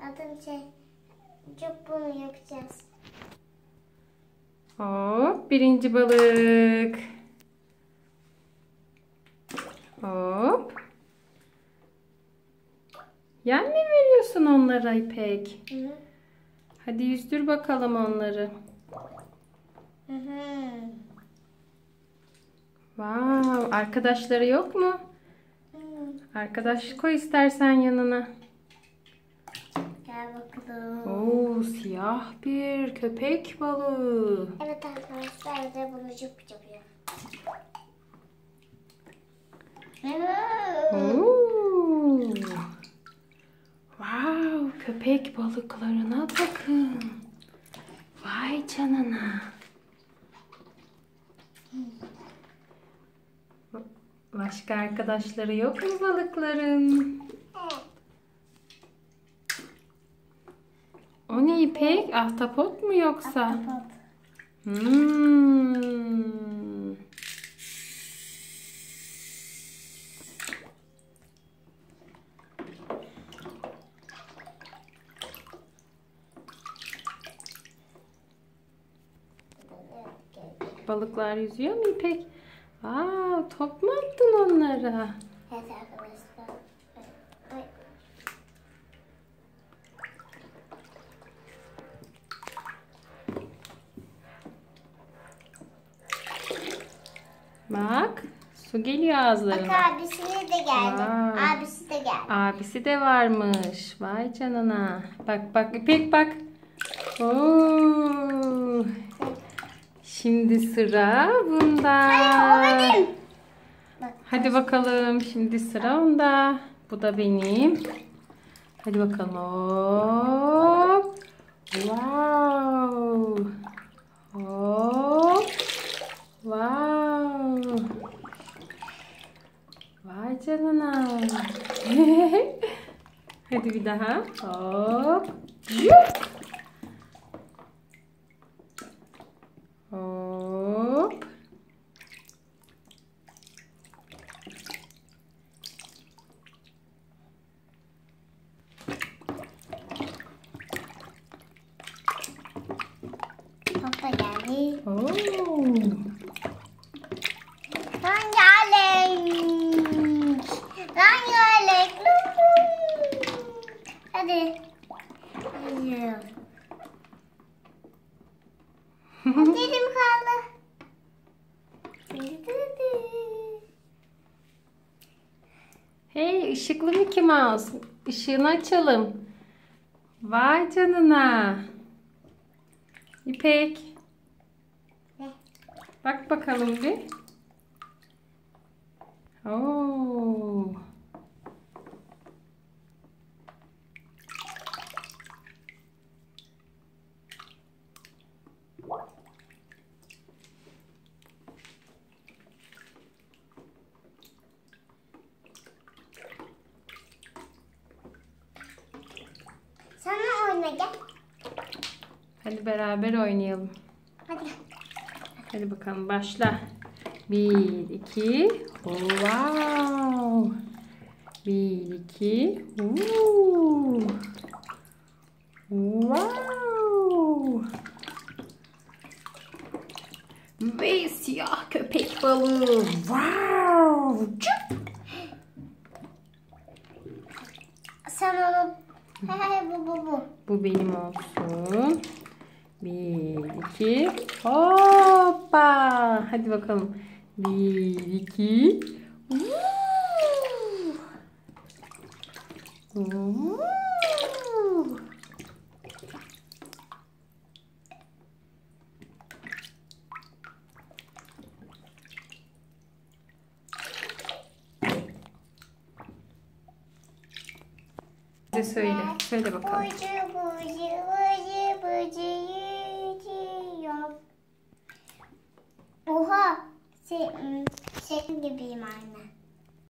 adım çok bunu yapacağız. Hop, birinci balık. Hop. Yem mi veriyorsun onlara İpek? Hı. Hadi yüzdür bakalım onları. Hı. Wow, arkadaşları yok mu? Hı. Arkadaş koy istersen yanına. Gel bakalım. Oo, siyah bir köpek balığı. Evet arkadaşlar da bunu yapıyor. Oo. Wow, köpek balıklarına bakın. Vay canına. Başka arkadaşları yok mu balıkların? O ne İpek? Ahtapot mu yoksa? Ahtapot. Balıklar yüzüyor mu İpek? Aa, top mu attın onlara? Evet arkadaşlar. Ay. Bak, su geliyor ağızlarına. Bak abisine de geldi. Vay. Abisi de geldi. Abisi de varmış. Vay canına. Bak bak İpek bak. Oo. Şimdi sıra bunda. Hayır o benim. Bak. Hadi bakalım. Şimdi sıra onda. Bu da benim. Hadi bakalım. Hop. Wow. Hop. Wow. Vay canına. Hadi bir daha. Hop. Yup. Hop. Top da geldi. Oo. Rengarenk. Rengarenk. Hadi. Hayır. Dedim kaldı. Hey, ışıklı Mickey Mouse. Işığını açalım. Vay canına. İpek. Ne? Bak bakalım bir. Oo. Sana oyna gel. Hadi beraber oynayalım. Hadi. Hadi bakalım başla. 1, 2. Wow. 1, 2. Wow. Ve siyah köpek balığı. Wow. Cıp. Sana bu. Bu benim olsun. 1, 2. Hoppa. Hadi bakalım. 1, 2. Hadi söyle. Söyle bakalım. Bucu yüzüyor. Oha. Senin gibiyim anne.